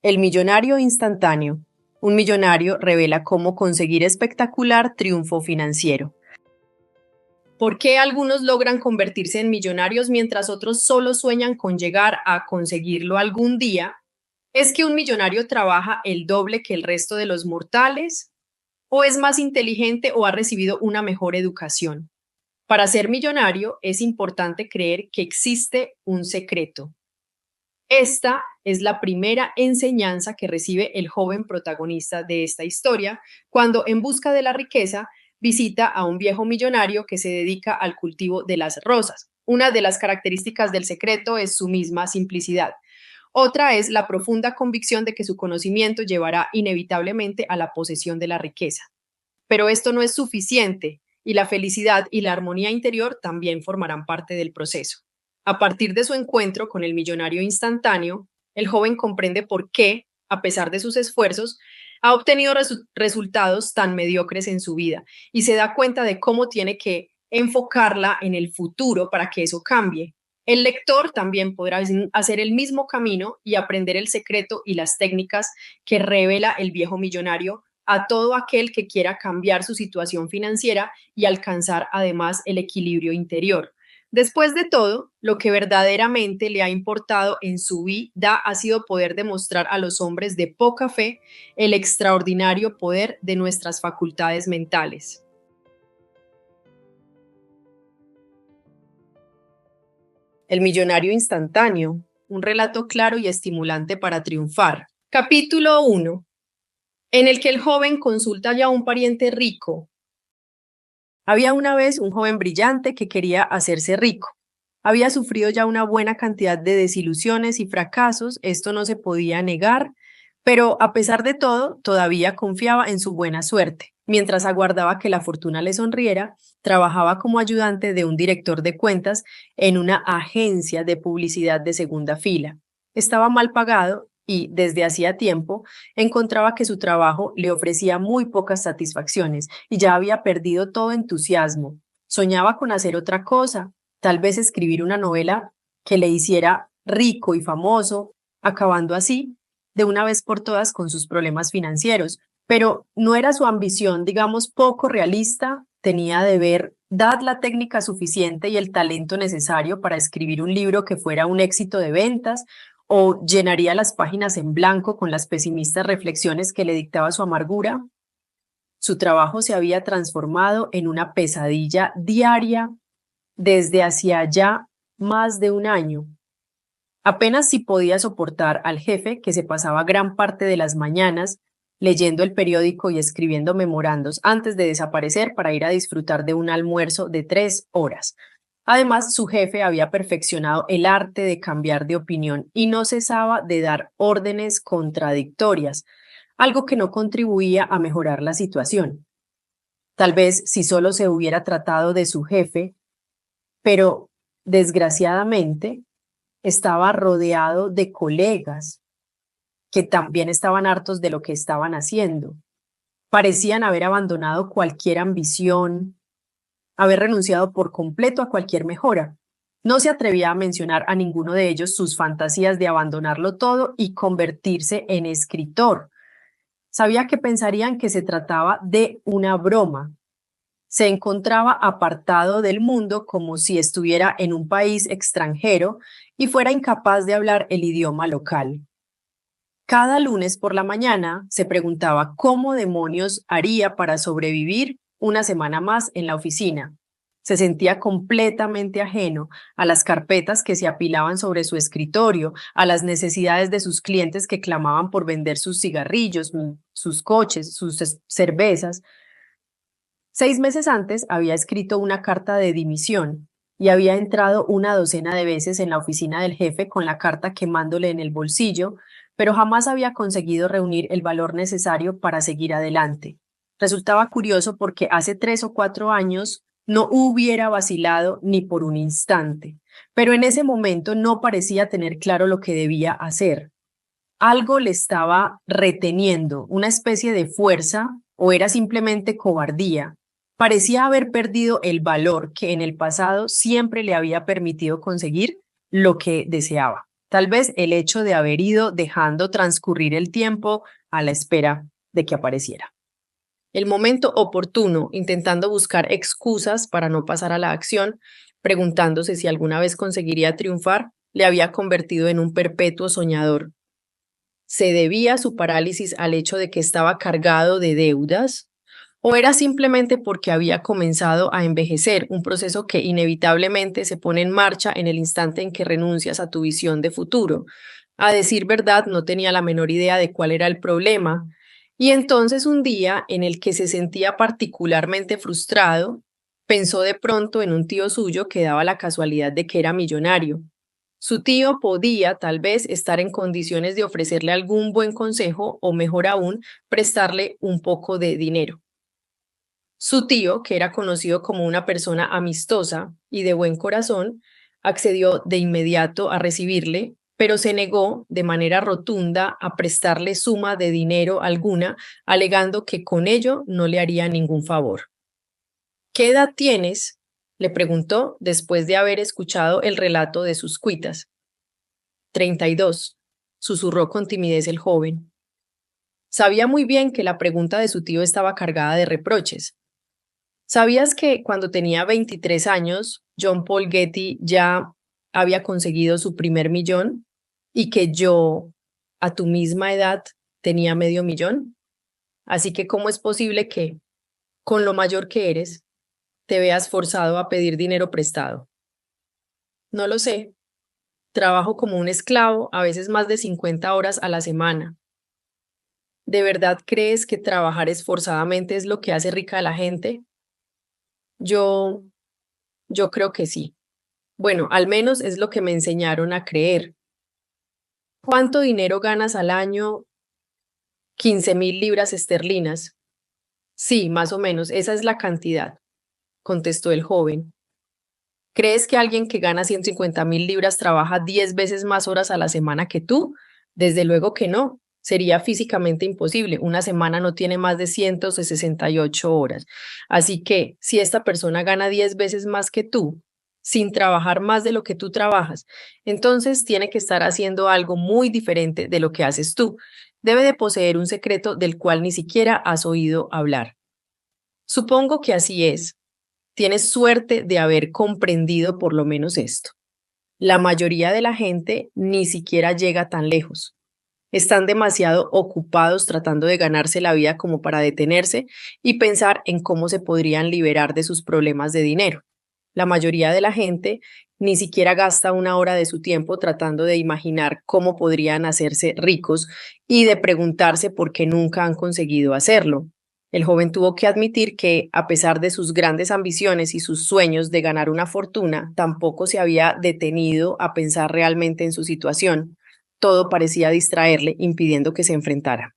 El millonario instantáneo. Un millonario revela cómo conseguir espectacular triunfo financiero. ¿Por qué algunos logran convertirse en millonarios mientras otros solo sueñan con llegar a conseguirlo algún día? ¿Es que un millonario trabaja el doble que el resto de los mortales? ¿O es más inteligente o ha recibido una mejor educación? Para ser millonario es importante creer que existe un secreto. Esta es la primera enseñanza que recibe el joven protagonista de esta historia cuando, en busca de la riqueza, visita a un viejo millonario que se dedica al cultivo de las rosas. Una de las características del secreto es su misma simplicidad. Otra es la profunda convicción de que su conocimiento llevará inevitablemente a la posesión de la riqueza. Pero esto no es suficiente y la felicidad y la armonía interior también formarán parte del proceso. A partir de su encuentro con el millonario instantáneo, el joven comprende por qué, a pesar de sus esfuerzos, ha obtenido resultados tan mediocres en su vida y se da cuenta de cómo tiene que enfocarla en el futuro para que eso cambie. El lector también podrá hacer el mismo camino y aprender el secreto y las técnicas que revela el viejo millonario a todo aquel que quiera cambiar su situación financiera y alcanzar además el equilibrio interior. Después de todo, lo que verdaderamente le ha importado en su vida ha sido poder demostrar a los hombres de poca fe el extraordinario poder de nuestras facultades mentales. El millonario instantáneo, un relato claro y estimulante para triunfar. Capítulo 1, en el que el joven consulta ya a un pariente rico. Había una vez un joven brillante que quería hacerse rico. Había sufrido ya una buena cantidad de desilusiones y fracasos, esto no se podía negar, pero a pesar de todo, todavía confiaba en su buena suerte. Mientras aguardaba que la fortuna le sonriera, trabajaba como ayudante de un director de cuentas en una agencia de publicidad de segunda fila. Estaba mal pagado y, desde hacía tiempo, encontraba que su trabajo le ofrecía muy pocas satisfacciones y ya había perdido todo entusiasmo. Soñaba con hacer otra cosa, tal vez escribir una novela que le hiciera rico y famoso, acabando así de una vez por todas con sus problemas financieros. Pero no era su ambición, digamos, poco realista, tenía de verdad la técnica suficiente y el talento necesario para escribir un libro que fuera un éxito de ventas o llenaría las páginas en blanco con las pesimistas reflexiones que le dictaba su amargura. Su trabajo se había transformado en una pesadilla diaria desde hacía ya más de un año. Apenas si podía soportar al jefe que se pasaba gran parte de las mañanas leyendo el periódico y escribiendo memorandos antes de desaparecer para ir a disfrutar de un almuerzo de 3 horas. Además, su jefe había perfeccionado el arte de cambiar de opinión y no cesaba de dar órdenes contradictorias, algo que no contribuía a mejorar la situación. Tal vez si solo se hubiera tratado de su jefe, pero desgraciadamente estaba rodeado de colegas que también estaban hartos de lo que estaban haciendo. Parecían haber abandonado cualquier ambición, haber renunciado por completo a cualquier mejora. No se atrevía a mencionar a ninguno de ellos sus fantasías de abandonarlo todo y convertirse en escritor. Sabía que pensarían que se trataba de una broma. Se encontraba apartado del mundo como si estuviera en un país extranjero y fuera incapaz de hablar el idioma local. Cada lunes por la mañana se preguntaba cómo demonios haría para sobrevivir una semana más en la oficina. Se sentía completamente ajeno a las carpetas que se apilaban sobre su escritorio, a las necesidades de sus clientes que clamaban por vender sus cigarrillos, sus coches, sus cervezas. 6 meses antes había escrito una carta de dimisión y había entrado una docena de veces en la oficina del jefe con la carta quemándole en el bolsillo, pero jamás había conseguido reunir el valor necesario para seguir adelante. Resultaba curioso porque hace 3 o 4 años no hubiera vacilado ni por un instante, pero en ese momento no parecía tener claro lo que debía hacer. Algo le estaba reteniendo, una especie de fuerza, o era simplemente cobardía. Parecía haber perdido el valor que en el pasado siempre le había permitido conseguir lo que deseaba. Tal vez el hecho de haber ido dejando transcurrir el tiempo a la espera de que apareciera. El momento oportuno, intentando buscar excusas para no pasar a la acción, preguntándose si alguna vez conseguiría triunfar, le había convertido en un perpetuo soñador. ¿Se debía su parálisis al hecho de que estaba cargado de deudas? ¿O era simplemente porque había comenzado a envejecer, un proceso que inevitablemente se pone en marcha en el instante en que renuncias a tu visión de futuro? A decir verdad, no tenía la menor idea de cuál era el problema. Y entonces un día en el que se sentía particularmente frustrado, pensó de pronto en un tío suyo que daba la casualidad de que era millonario. Su tío podía, tal vez, estar en condiciones de ofrecerle algún buen consejo o, mejor aún, prestarle un poco de dinero. Su tío, que era conocido como una persona amistosa y de buen corazón, accedió de inmediato a recibirle, pero se negó de manera rotunda a prestarle suma de dinero alguna, alegando que con ello no le haría ningún favor. ¿Qué edad tienes?, le preguntó después de haber escuchado el relato de sus cuitas. 32, susurró con timidez el joven. Sabía muy bien que la pregunta de su tío estaba cargada de reproches. ¿Sabías que cuando tenía 23 años, John Paul Getty ya había conseguido su primer millón y que yo, a tu misma edad, tenía medio millón? Así que, ¿cómo es posible que, con lo mayor que eres, te veas forzado a pedir dinero prestado? No lo sé. Trabajo como un esclavo, a veces más de 50 horas a la semana. ¿De verdad crees que trabajar esforzadamente es lo que hace rica a la gente? Yo, yo creo que sí. Bueno, al menos es lo que me enseñaron a creer. ¿Cuánto dinero ganas al año? 15.000 libras esterlinas. Sí, más o menos, esa es la cantidad, contestó el joven. ¿Crees que alguien que gana 150.000 libras trabaja 10 veces más horas a la semana que tú? Desde luego que no. Sería físicamente imposible. Una semana no tiene más de 168 horas. Así que, si esta persona gana 10 veces más que tú, sin trabajar más de lo que tú trabajas, entonces tiene que estar haciendo algo muy diferente de lo que haces tú. Debe de poseer un secreto del cual ni siquiera has oído hablar. Supongo que así es. Tienes suerte de haber comprendido por lo menos esto. La mayoría de la gente ni siquiera llega tan lejos. Están demasiado ocupados tratando de ganarse la vida como para detenerse y pensar en cómo se podrían liberar de sus problemas de dinero. La mayoría de la gente ni siquiera gasta una hora de su tiempo tratando de imaginar cómo podrían hacerse ricos y de preguntarse por qué nunca han conseguido hacerlo. El joven tuvo que admitir que, a pesar de sus grandes ambiciones y sus sueños de ganar una fortuna, tampoco se había detenido a pensar realmente en su situación. Todo parecía distraerle, impidiendo que se enfrentara.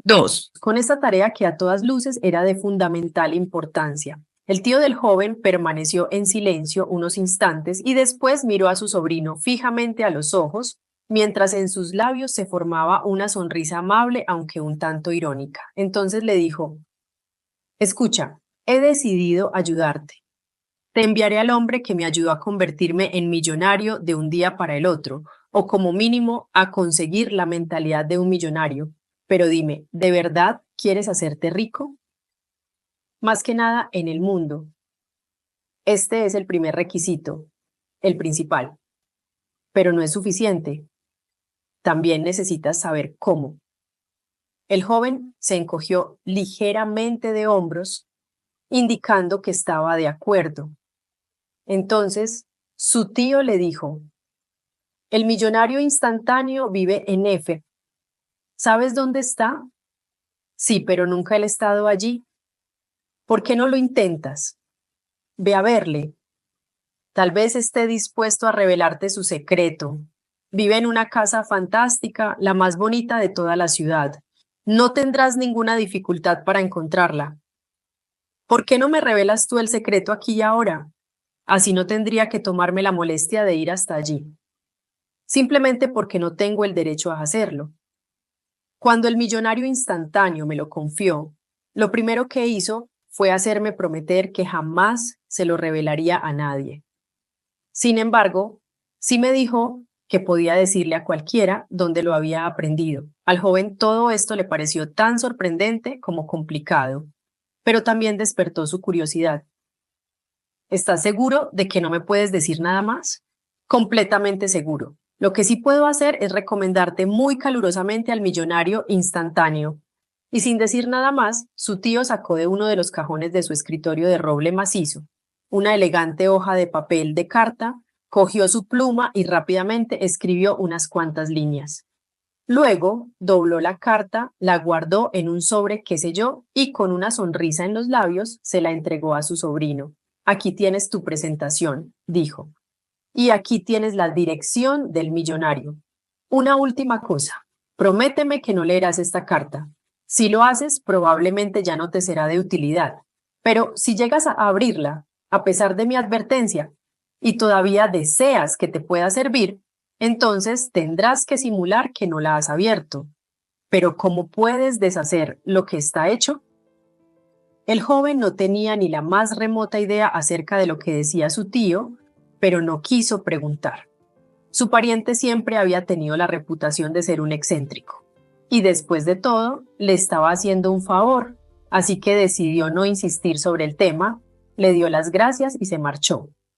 2. Con esta tarea que a todas luces era de fundamental importancia. El tío del joven permaneció en silencio unos instantes y después miró a su sobrino fijamente a los ojos, mientras en sus labios se formaba una sonrisa amable, aunque un tanto irónica. Entonces le dijo: escucha, he decidido ayudarte. Te enviaré al hombre que me ayudó a convertirme en millonario de un día para el otro, o como mínimo a conseguir la mentalidad de un millonario. Pero dime, ¿de verdad quieres hacerte rico? Más que nada en el mundo. Este es el primer requisito, el principal. Pero no es suficiente. También necesitas saber cómo. El joven se encogió ligeramente de hombros, indicando que estaba de acuerdo. Entonces, su tío le dijo: el millonario instantáneo vive en Efe. ¿Sabes dónde está? Sí, pero nunca he estado allí. ¿Por qué no lo intentas? Ve a verle. Tal vez esté dispuesto a revelarte su secreto. Vive en una casa fantástica, la más bonita de toda la ciudad. No tendrás ninguna dificultad para encontrarla. ¿Por qué no me revelas tú el secreto aquí y ahora? Así no tendría que tomarme la molestia de ir hasta allí. Simplemente porque no tengo el derecho a hacerlo. Cuando el millonario instantáneo me lo confió, lo primero que hizo fue hacerme prometer que jamás se lo revelaría a nadie. Sin embargo, sí me dijo que podía decirle a cualquiera dónde lo había aprendido. Al joven todo esto le pareció tan sorprendente como complicado, pero también despertó su curiosidad. ¿Estás seguro de que no me puedes decir nada más? Completamente seguro. Lo que sí puedo hacer es recomendarte muy calurosamente al millonario instantáneo. Y sin decir nada más, su tío sacó de uno de los cajones de su escritorio de roble macizo una elegante hoja de papel de carta, cogió su pluma y rápidamente escribió unas cuantas líneas. Luego dobló la carta, la guardó en un sobre que selló y con una sonrisa en los labios se la entregó a su sobrino. Aquí tienes tu presentación, dijo. Y aquí tienes la dirección del millonario. Una última cosa. Prométeme que no leerás esta carta. Si lo haces, probablemente ya no te será de utilidad. Pero si llegas a abrirla, a pesar de mi advertencia, y todavía deseas que te pueda servir, entonces tendrás que simular que no la has abierto. Pero ¿cómo puedes deshacer lo que está hecho? El joven no tenía ni la más remota idea acerca de lo que decía su tío, pero no quiso preguntar. Su pariente siempre había tenido la reputación de ser un excéntrico, y después de todo, le estaba haciendo un favor, así que decidió no insistir sobre el tema, le dio las gracias y se marchó.